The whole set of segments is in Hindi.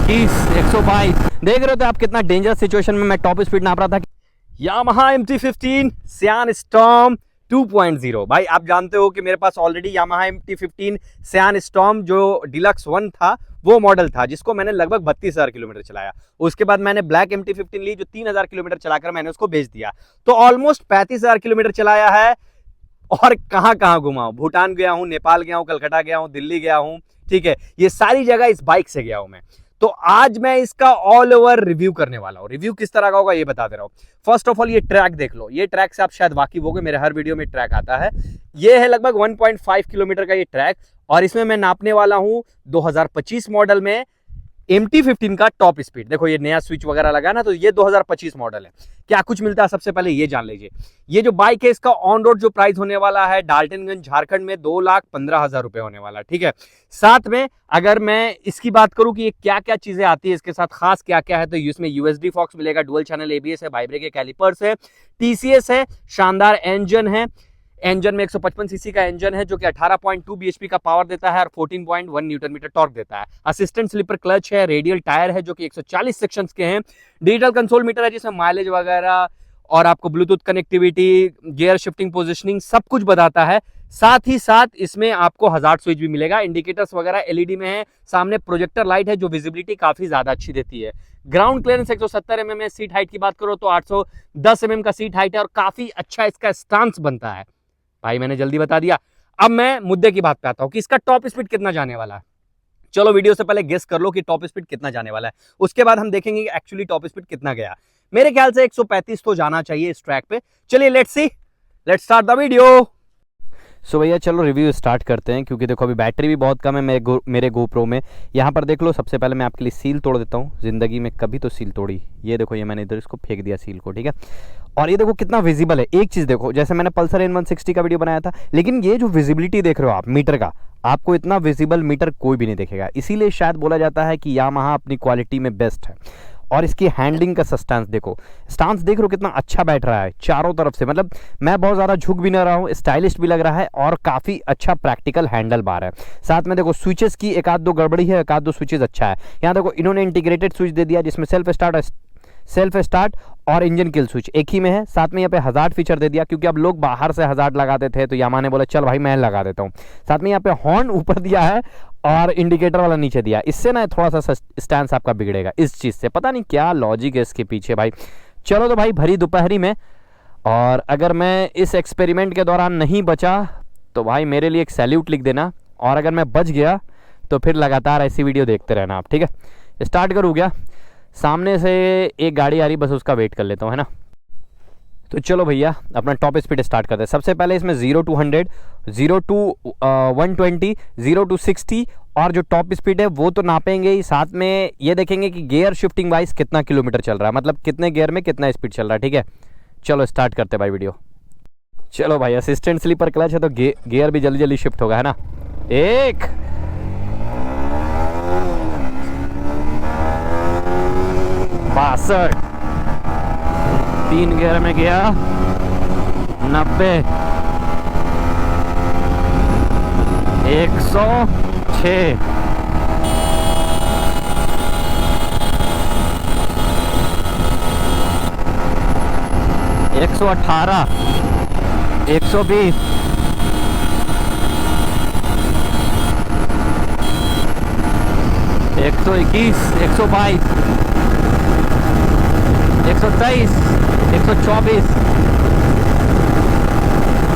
121, 122। देख रहे हो तो आप कितना डेंजरस सिचुएशन में मैं टॉप स्पीड नाप रहा था। यामाहा MT-15 सियान स्टॉर्म 2.0। भाई आप जानते हो कि मेरे पास ऑलरेडी यामाहा MT-15 सियान स्टॉर्म जो डिलक्स 1 था वो मॉडल था, जिसको मैंने लगभग 32,000 किलोमीटर चलाया। उसके बाद मैंने ब्लैक MT-15 ली जो 3,000 किलोमीटर चलाकर मैंने उसको बेच दिया। तो ऑलमोस्ट 35,000 किलोमीटर चलाया है। और कहां कहां घुमा हूं, भूटान गया हूं, नेपाल गया हूं, कलकत्ता गया हूं, दिल्ली गया हूं, ठीक है, ये सारी जगह इस बाइक से गया हूं मैं। तो आज मैं इसका ऑल ओवर रिव्यू करने वाला हूं। रिव्यू किस तरह का होगा ये बता दे रहा हूं। फर्स्ट ऑफ ऑल ये ट्रैक देख लो, ये ट्रैक से आप शायद वाकिफ होगे, मेरे हर वीडियो में ट्रैक आता है। ये है लगभग 1.5 किलोमीटर का ये ट्रैक, और इसमें मैं नापने वाला हूं 2025 मॉडल में MT-15 का टॉप स्पीड। देखो ये नया स्विच वगैरह लगा ना, तो ये 2025 मॉडल है। क्या कुछ मिलता है सबसे पहले ये जान लीजिए। ये जो बाइक है इसका ऑन रोड जो प्राइस होने वाला है डाल्टनगंज झारखंड में 2,15,000 रुपए होने वाला, ठीक है। साथ में अगर मैं इसकी बात करूं कि ये क्या क्या चीजें आती है इसके साथ, खास क्या क्या है, तो इसमें USD फॉक्स मिलेगा, डुअल चैनल ABS है, वाइब्रे के कैलिपर्स है, TCS है, शानदार इंजन है। इंजन में 155 सीसी का इंजन है जो कि 18.2 bhp का पावर देता है और 14.1 न्यूटन मीटर टॉर्क देता है। असिस्टेंट स्लीपर क्लच है, रेडियल टायर है जो कि 140 सेक्शंस के हैं, डिजिटल कंसोल मीटर है जिसमें माइलेज वगैरह और आपको Bluetooth connectivity, gear shifting, positioning सब कुछ बताता है। साथ ही साथ इसमें आपको हजार्ड स्विच भी मिलेगा, इंडिकेटर्स वगैरह LED में है, सामने प्रोजेक्टर लाइट है जो विजिबिलिटी काफी ज्यादा अच्छी देती है। ग्राउंड क्लियरेंस 170 mm है। सीट हाइट की बात करो तो 810 mm का सीट हाइट है और काफी अच्छा इसका स्टांस बनता है। भाई मैंने जल्दी बता दिया। अब मैं मुद्दे की बात पे आता हूं कि इसका टॉप स्पीड कितना जाने वाला है। चलो वीडियो से पहले गेस कर लो कि टॉप स्पीड कितना जाने वाला है, उसके बाद हम देखेंगे कि एक्चुअली टॉप स्पीड कितना गया। मेरे ख्याल से 135 तो जाना चाहिए इस ट्रैक पे। चलिए लेट्स स्टार्ट द वीडियो। सो भैया चलो रिव्यू स्टार्ट करते हैं, क्योंकि देखो अभी बैटरी भी बहुत कम है मेरे GoPro में। यहाँ पर देख लो, सबसे पहले मैं आपके लिए सील तोड़ देता हूँ। ज़िंदगी में कभी तो सील तोड़ी। ये देखो, ये मैंने इधर इसको फेंक दिया सील को, ठीक है। और ये देखो कितना विजिबल है। एक चीज़ देखो, जैसे मैंने पल्सर N160 का वीडियो बनाया था, लेकिन ये जो विजिबिलिटी देख रहे हो आप मीटर का, आपको इतना विजिबल मीटर कोई भी नहीं देखेगा। इसीलिए शायद बोला जाता है कि यामाहा अपनी क्वालिटी में बेस्ट है। और इसकी हैंडलिंग का स्टांस देखो, स्टांस देख रहे हो कितना अच्छा बैठ रहा है चारों तरफ से। मतलब मैं बहुत ज़्यादा झुक भी नहीं रहा हूँ, स्टाइलिश भी लग रहा है और काफ़ी अच्छा प्रैक्टिकल हैंडल बार है। साथ में देखो स्विचेस की एक आध दो गड़बड़ी है, एक आध दो स्विचेस अच्छा है। यहाँ देखो इन्होंने इंटीग्रेटेड स्विच दे दिया जिसमें सेल्फ स्टार्ट और इंजन किल स्विच एक ही में है। साथ में यहाँ पे हजार्ड फीचर दे दिया, क्योंकि अब लोग बाहर से हजार्ड लगाते थे तो यामाहा ने बोला चल भाई मैं लगा देता हूँ। साथ में यहाँ पे हॉर्न ऊपर दिया है और इंडिकेटर वाला नीचे दिया। इससे ना थोड़ा सा स्टैंस आपका बिगड़ेगा इस चीज़ से, पता नहीं क्या लॉजिक है इसके पीछे भाई। चलो तो भाई भरी दोपहरी में, और अगर मैं इस एक्सपेरिमेंट के दौरान नहीं बचा तो भाई मेरे लिए एक सैल्यूट लिख देना, और अगर मैं बच गया तो फिर लगातार ऐसी वीडियो देखते रहना आप, ठीक है। स्टार्ट करूँ क्या? सामने से एक गाड़ी आ रही, बस उसका वेट कर लेता हूँ, है ना। तो चलो भैया अपना टॉप स्पीड स्टार्ट करते हैं। सबसे पहले इसमें 0 to 100, 0 to 120, 0 to 60 और जो टॉप स्पीड है वो तो नापेंगे ही, साथ में ये देखेंगे कि गियर शिफ्टिंग वाइज कितना किलोमीटर चल रहा है, मतलब कितने गियर में कितना स्पीड चल रहा है, ठीक है। चलो स्टार्ट करते हैं भाई वीडियो। चलो भाई असिस्टेंट स्लीपर क्लच है तो गियर भी जल्दी जल्दी शिफ्ट होगा, है ना। 1 62, 3 गियर में गया 90, 106, 118, 120, 121, 122, 123, 124,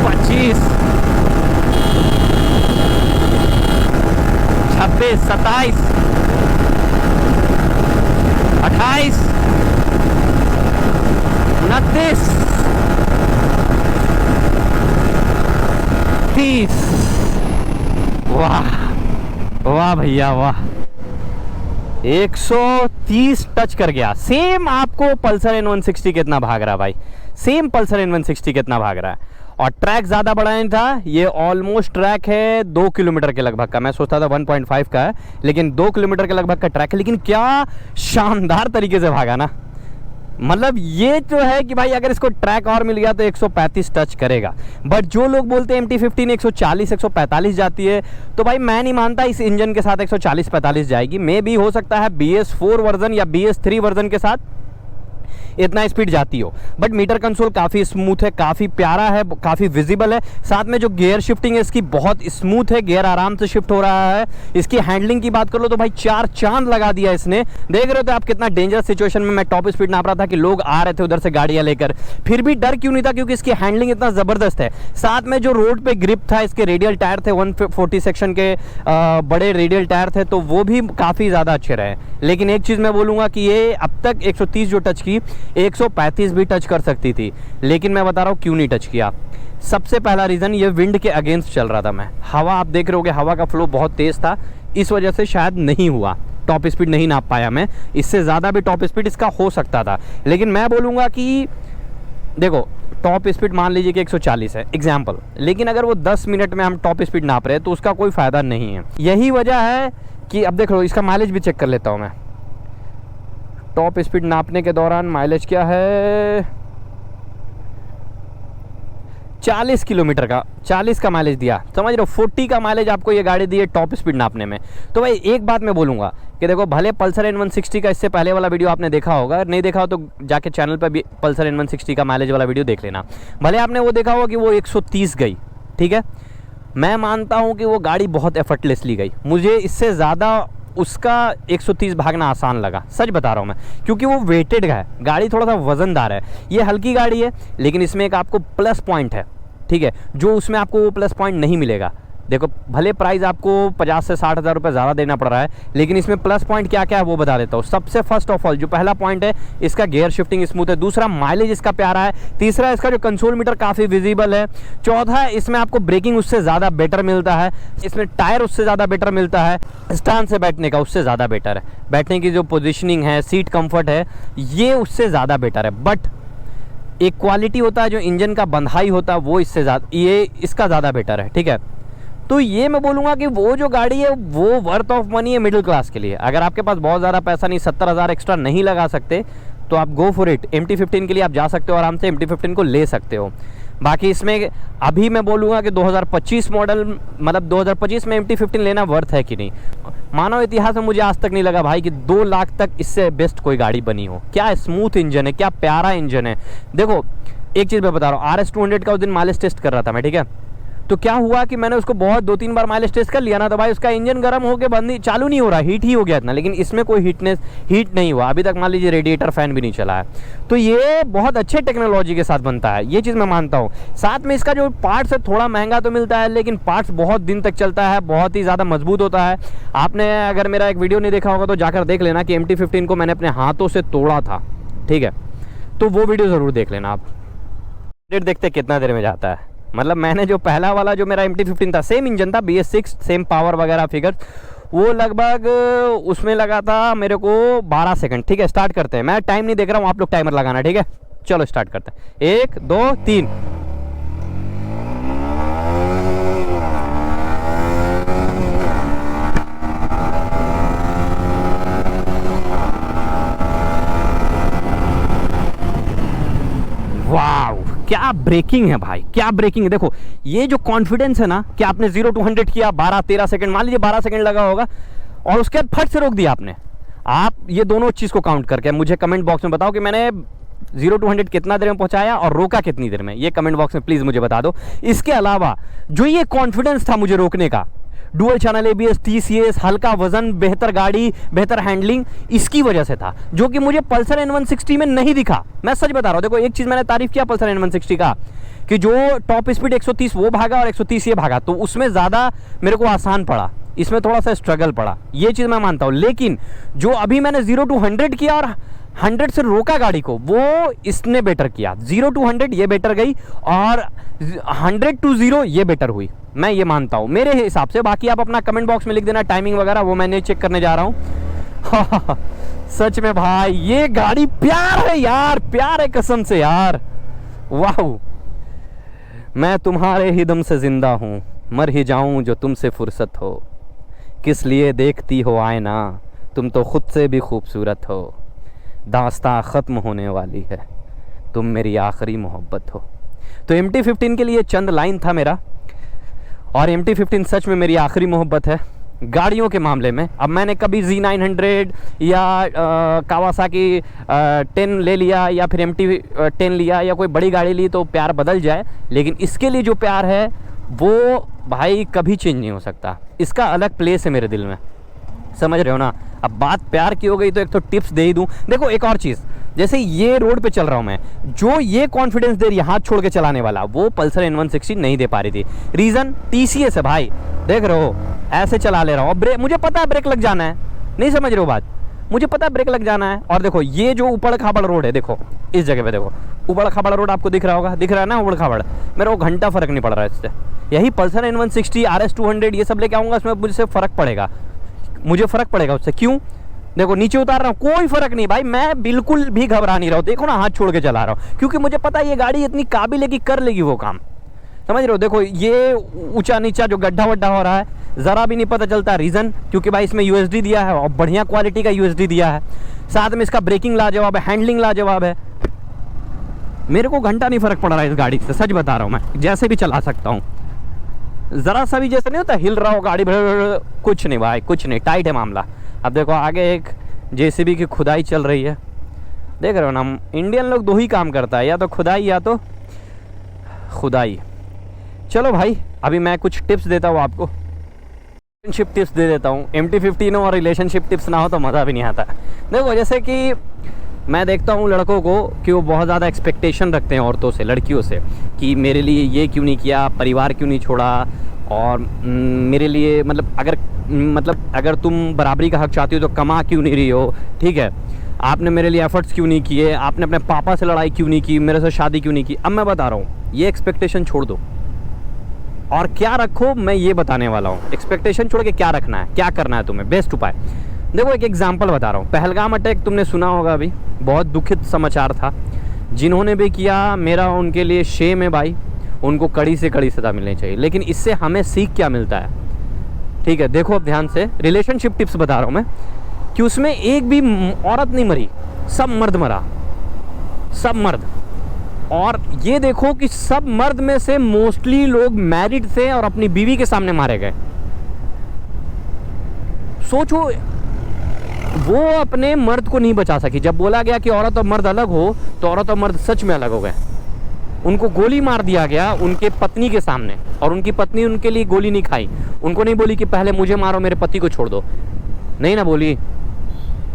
25, 26, 27, 28, 29, 30। वाह वाह भैया वाह, 130 टच कर गया। सेम आपको पल्सर N160 कितना भाग रहा है भाई, सेम पल्सर N160 कितना भाग रहा है। और ट्रैक ज़्यादा बड़ा नहीं था, ये ऑलमोस्ट ट्रैक है 2 किलोमीटर के लगभग का। मैं सोचता था 1.5 का है, लेकिन 2 किलोमीटर के लगभग का ट्रैक है। लेकिन क्या शानदार तरीके से भागा ना, मतलब ये तो है कि भाई अगर इसको ट्रैक और मिल गया तो 135 टच करेगा। बट जो लोग बोलते हैं MT-15 140 145 जाती है, तो भाई मैं नहीं मानता इस इंजन के साथ 140-45 जाएगी। मे भी हो सकता है BS4 वर्जन या BS3 वर्जन के साथ इतना स्पीड जाती हो। बट मीटर कंसोल काफ़ी स्मूथ है, काफ़ी प्यारा है, काफ़ी विजिबल है। साथ में जो गियर शिफ्टिंग है इसकी बहुत स्मूथ है, गियर आराम से शिफ्ट हो रहा है। इसकी हैंडलिंग की बात कर लो तो भाई 4 चांद लगा दिया इसने। देख रहे हो तो आप कितना डेंजरस सिचुएशन में मैं टॉप स्पीड नाप रहा था कि लोग आ रहे थे उधर से गाड़ियां लेकर, फिर भी डर क्यों नहीं था, क्योंकि इसकी हैंडलिंग इतना ज़बरदस्त है। साथ में जो रोड पे ग्रिप था, इसके रेडियल टायर थे 140 सेक्शन के बड़े रेडियल टायर थे, तो वो भी काफ़ी ज़्यादा अच्छे रहे। लेकिन एक चीज़ मैं बोलूँगा कि ये अब तक 130 जो टच की 135 भी टच कर सकती थी, लेकिन मैं बता रहा हूँ क्यों नहीं टच किया। सबसे पहला रीज़न, ये विंड के अगेंस्ट चल रहा था मैं। हवा आप देख रहे होगे, हवा का फ्लो बहुत तेज़ था, इस वजह से शायद नहीं हुआ, टॉप स्पीड नहीं नाप पाया मैं। इससे ज़्यादा भी टॉप स्पीड इसका हो सकता था। लेकिन मैं बोलूँगा कि देखो, टॉप स्पीड मान लीजिए कि 140 है एग्जाम्पल, लेकिन अगर वो 10 मिनट में हम टॉप स्पीड नाप रहे हैं तो उसका कोई फ़ायदा नहीं है। यही वजह है कि अब देख लो, इसका माइलेज भी चेक कर लेता हूँ मैं। टॉप स्पीड नापने के दौरान माइलेज क्या है, 40 किलोमीटर का, 40 का माइलेज दिया, समझ रहे हो। 40 का माइलेज आपको ये गाड़ी दी है टॉप स्पीड नापने में। तो भाई एक बात मैं बोलूँगा कि देखो, भले पल्सर N160 का इससे पहले वाला वीडियो आपने देखा होगा, नहीं देखा हो तो जाके चैनल पर भी पल्सर N160 का माइलेज वाला वीडियो देख लेना। भले आपने वो देखा होगा कि वो 130 गई, ठीक है। मैं मानता हूँ कि वो गाड़ी बहुत एफर्टलेसली गई। मुझे इससे ज़्यादा उसका 130 भागना आसान लगा, सच बता रहा हूँ मैं, क्योंकि वो वेटेड है, गाड़ी थोड़ा सा वजनदार है। ये हल्की गाड़ी है, लेकिन इसमें एक आपको प्लस पॉइंट है, ठीक है, जो उसमें आपको वो प्लस पॉइंट नहीं मिलेगा। देखो, भले प्राइस आपको 50 से 60 हज़ार रुपये ज़्यादा देना पड़ रहा है, लेकिन इसमें प्लस पॉइंट क्या क्या है वो बता देता हूँ। सबसे फर्स्ट ऑफ ऑल जो पहला पॉइंट है, इसका गियर शिफ्टिंग स्मूथ है। दूसरा, माइलेज इसका प्यारा है। तीसरा, इसका जो कंसोल मीटर काफ़ी विजिबल है। चौथा, इसमें आपको ब्रेकिंग उससे ज़्यादा बेटर मिलता है। इसमें टायर उससे ज़्यादा बेटर मिलता है। स्टैंड से बैठने का उससे ज़्यादा बेटर है। बैठने की जो पोजिशनिंग है, सीट कम्फर्ट है, ये उससे ज़्यादा बेटर है। बट एक क्वालिटी होता है, जो इंजन का बंधाई होता है, वो इससे ज़्यादा, ये इसका ज़्यादा बेटर है, ठीक है। तो ये मैं बोलूँगा कि वो जो गाड़ी है वो वर्थ ऑफ मनी है मिडिल क्लास के लिए। अगर आपके पास बहुत ज़्यादा पैसा नहीं, 70,000 एक्स्ट्रा नहीं लगा सकते, तो आप गो फॉर इट। MT-15 के लिए आप जा सकते हो, आराम से MT-15 को ले सकते हो। बाकी इसमें अभी मैं बोलूँगा कि 2025 मॉडल, मतलब 2025 में MT-15 लेना वर्थ है कि नहीं। मानव इतिहास में मुझे आज तक नहीं लगा भाई कि 2 लाख तक इससे बेस्ट कोई गाड़ी बनी हो। क्या स्मूथ इंजन है, क्या प्यारा इंजन है। देखो, एक चीज़ मैं बता रहा हूँ, RS200 का उस दिन माइलेज टेस्ट कर रहा था मैं, ठीक है। तो क्या हुआ कि मैंने उसको बहुत 2-3 बार माइलेज टेस्ट कर लिया ना, तो भाई उसका इंजन गर्म होकर बंद नहीं, चालू नहीं हो रहा, हीट ही हो गया इतना। लेकिन इसमें कोई हीट नहीं हुआ अभी तक, मान लीजिए रेडिएटर फैन भी नहीं चला है। तो ये बहुत अच्छे टेक्नोलॉजी के साथ बनता है, ये चीज़ मैं मानता हूँ। साथ में इसका जो पार्ट्स है थोड़ा महंगा तो मिलता है, लेकिन पार्ट्स बहुत दिन तक चलता है, बहुत ही ज़्यादा मजबूत होता है। आपने अगर मेरा एक वीडियो नहीं देखा होगा तो जाकर देख लेना कि MT-15 को मैंने अपने हाथों से तोड़ा था, ठीक है। तो वो वीडियो ज़रूर देख लेना आप। डेट देखते कितना देर में जाता है। मतलब मैंने जो पहला वाला जो मेरा MT-15 था, सेम इंजन था, BS6, सेम पावर वगैरह फिगर, वो लगभग उसमें लगा था मेरे को 12 सेकंड, ठीक है। स्टार्ट करते हैं, मैं टाइम नहीं देख रहा हूँ, आप लोग टाइमर लगाना, ठीक है। चलो स्टार्ट करते हैं, 1 2 3। वाव, क्या ब्रेकिंग है भाई, क्या ब्रेकिंग है। देखो, ये जो कॉन्फिडेंस है ना कि आपने 0 to 100 किया 12-13 सेकंड, मान लीजिए 12 सेकंड लगा होगा, और उसके बाद फट से रोक दिया आपने। आप ये दोनों चीज़ को काउंट करके मुझे कमेंट बॉक्स में बताओ कि मैंने 0 to 100 कितना देर में पहुंचाया और रोका कितनी देर में। ये कमेंट बॉक्स में प्लीज़ मुझे बता दो। इसके अलावा जो ये कॉन्फिडेंस था मुझे रोकने का, डुअल चैनल ABS, TCS, हल्का वजन, बेहतर गाड़ी, बेहतर हैंडलिंग, इसकी वजह से था, जो कि मुझे पल्सर N160 में नहीं दिखा। मैं सच बता रहा हूँ। देखो, एक चीज़ मैंने तारीफ किया पल्सर N160 का कि जो टॉप स्पीड 130 वो भागा और 130 ये भागा, तो उसमें ज़्यादा मेरे को आसान पड़ा, इसमें थोड़ा सा स्ट्रगल पड़ा, ये चीज़ मैं मानता हूँ। लेकिन जो अभी मैंने 0 to 100 किया और 100 से रोका गाड़ी को, वो इसने बेटर किया। 0 to 100 ये बेटर गई और 100 to 0 ये बेटर हुई, मैं ये मानता हूँ मेरे हिसाब से। बाकी आप अपना कमेंट बॉक्स में लिख देना टाइमिंग वगैरह, वो मैंने चेक करने जा रहा हूँ। सच में भाई ये गाड़ी प्यार है यार, प्यार है कसम से यार। वाह, मैं तुम्हारे ही दम से जिंदा हूँ, मर ही जाऊँ जो तुमसे फुर्सत हो। किस लिए देखती हो आईना, तुम तो खुद से भी खूबसूरत हो। दास्तां ख़त्म होने वाली है, तुम मेरी आखिरी मोहब्बत हो। तो MT-15 के लिए चंद लाइन था मेरा, और MT-15 सच में मेरी आखिरी मोहब्बत है गाड़ियों के मामले में। अब मैंने कभी Z900 या कावासाकी 10 ले लिया या फिर MT-10 लिया या कोई बड़ी गाड़ी ली तो प्यार बदल जाए, लेकिन इसके लिए जो प्यार है वो भाई कभी चेंज नहीं हो सकता। इसका अलग प्लेस है मेरे दिल में, समझ रहे हो ना। अब बात प्यार की हो गई तो एक तो टिप्स दे ही दूँ। देखो एक और चीज़, जैसे ये रोड पे चल रहा हूँ मैं, जो ये कॉन्फिडेंस दे रही है हाथ छोड़ के चलाने वाला, वो पल्सर N160 नहीं दे पा रही थी। रीज़न TCS है भाई, देख रहे हो ऐसे चला ले रहा हूँ। ब्रेक मुझे पता है ब्रेक लग जाना है, नहीं समझ रहे हो बात, मुझे पता है ब्रेक लग जाना है। और देखो ये जो ऊबड़ खाबड़ रोड है, देखो इस जगह पे देखो ऊबड़ खाबड़ रोड आपको दिख रहा होगा, दिख रहा है ना ऊबड़ खाबड़, मेरे को घंटा फ़र्क नहीं पड़ रहा है इससे। यही पल्सर N160 RS200 ये सब लेके आऊँगा, इसमें मुझसे फ़र्क पड़ेगा, मुझे फ़र्क पड़ेगा उससे। क्यों? देखो नीचे उतार रहा हूँ कोई फ़र्क नहीं भाई, मैं बिल्कुल भी घबरा नहीं रहा हूँ। देखो ना हाथ छोड़ के चला रहा हूँ, क्योंकि मुझे पता है ये गाड़ी इतनी काबिल है कि कर लेगी वो काम, समझ रहे हो। देखो ये ऊंचा नीचा जो गड्ढा वड्ढा हो रहा है ज़रा भी नहीं पता चलता। रीज़न क्योंकि भाई इसमें USD दिया है और बढ़िया क्वालिटी का USD दिया है, साथ में इसका ब्रेकिंग लाजवाब है, हैंडलिंग लाजवाब है। मेरे को घंटा नहीं फ़र्क पड़ रहा है इस गाड़ी से, सच बता रहा हूँ मैं, जैसे भी चला सकता हूँ। ज़रा सा भी जैसे नहीं होता हिल रहा हो गाड़ी, कुछ नहीं भाई, कुछ नहीं, टाइट है मामला। अब देखो आगे एक JCB की खुदाई चल रही है, देख रहे हो ना। इंडियन लोग दो ही काम करता है, या तो खुदाई या तो खुदाई। चलो भाई अभी मैं कुछ टिप्स देता हूँ आपको, रिलेशनशिप टिप्स दे देता हूँ। MT-15 और रिलेशनशिप टिप्स ना हो तो मज़ा भी नहीं आता। देखो जैसे कि मैं देखता हूँ लड़कों को कि वो बहुत ज़्यादा एक्सपेक्टेशन रखते हैं औरतों से, लड़कियों से, कि मेरे लिए ये क्यों नहीं किया, परिवार क्यों नहीं छोड़ा, और मेरे लिए मतलब अगर तुम बराबरी का हक चाहती हो तो कमा क्यों नहीं रही हो, ठीक है, आपने मेरे लिए एफर्ट्स क्यों नहीं किए, आपने अपने पापा से लड़ाई क्यों नहीं की, मेरे से शादी क्यों नहीं की। अब मैं बता रहा हूँ ये एक्सपेक्टेशन छोड़ दो और क्या रखो, मैं ये बताने वाला हूँ। एक्सपेक्टेशन छोड़ के क्या रखना है, क्या करना है तुम्हें, बेस्ट उपाय। देखो एक एग्जांपल बता रहा हूँ, पहलगाम अटैक तुमने सुना होगा, अभी बहुत दुखित समाचार था। जिन्होंने भी किया मेरा उनके लिए शेम है भाई, उनको कड़ी से कड़ी सज़ा मिलनी चाहिए। लेकिन इससे हमें सीख क्या मिलता है, ठीक है। देखो अब ध्यान से, रिलेशनशिप टिप्स बता रहा हूँ मैं, कि उसमें एक भी औरत नहीं मरी, सब मर्द मरा, सब मर्द। और ये देखो कि सब मर्द में से मोस्टली लोग मैरिड थे और अपनी बीवी के सामने मारे गए। सोचो वो अपने मर्द को नहीं बचा सकी। जब बोला गया कि औरत और मर्द अलग हो तो औरत और मर्द सच में अलग हो गए। उनको गोली मार दिया गया उनके पत्नी के सामने, और उनकी पत्नी उनके लिए गोली नहीं खाई। उनको नहीं बोली कि पहले मुझे मारो मेरे पति को छोड़ दो, नहीं ना बोली।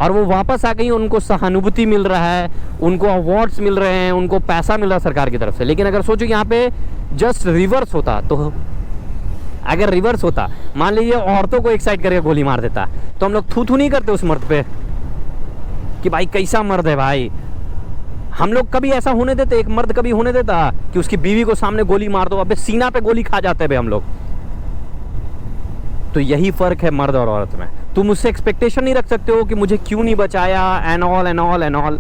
और वो वापस आ गई, उनको सहानुभूति मिल रहा है, उनको अवार्ड्स मिल रहे हैं, उनको पैसा मिल रहा है सरकार की तरफ से। लेकिन अगर सोचो यहाँ पे जस्ट रिवर्स होता, तो अगर रिवर्स होता, मान लीजिए औरतों को एक साइड करके गोली मार देता, तो हम लोग थू नहीं करते उस मर्द पे कि भाई कैसा मर्द है भाई। हम लोग कभी ऐसा होने देते, एक मर्द कभी होने देता कि उसकी बीवी को सामने गोली मार दो, अबे सीना पे गोली खा जाते हैं हम लोग। तो यही फर्क है मर्द और औरत में। तुम उससे एक्सपेक्टेशन नहीं रख सकते हो कि मुझे क्यों नहीं बचाया, एंड ऑल,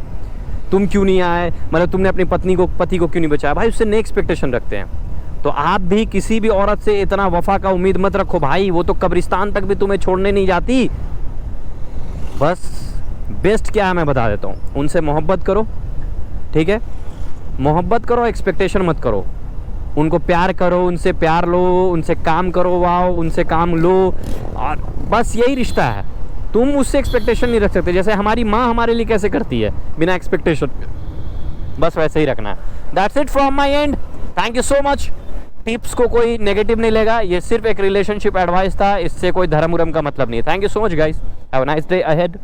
तुम क्यों नहीं आए, मतलब तुमने अपनी पति को क्यों नहीं बचाया। भाई उससे नहीं एक्सपेक्टेशन रखते हैं। तो आप भी किसी भी औरत से इतना वफा का उम्मीद मत रखो भाई, वो तो कब्रिस्तान तक भी तुम्हें छोड़ने नहीं जाती। बस बेस्ट क्या है मैं बता देता हूँ, उनसे मोहब्बत करो, ठीक है, मोहब्बत करो, एक्सपेक्टेशन मत करो। उनको प्यार करो, उनसे प्यार लो, उनसे काम करवाओ, उनसे काम लो, और बस यही रिश्ता है। तुम उससे एक्सपेक्टेशन नहीं रख सकते। जैसे हमारी माँ हमारे लिए कैसे करती है बिना एक्सपेक्टेशन, बस वैसे ही रखना है। That's it from my and, thank you so much. Tips को कोई नेगेटिव नहीं लेगा, ये सिर्फ एक रिलेशनशिप एडवाइस था, इससे कोई धर्म उरम का मतलब नहीं है। Thank you so much guys, have a nice day ahead.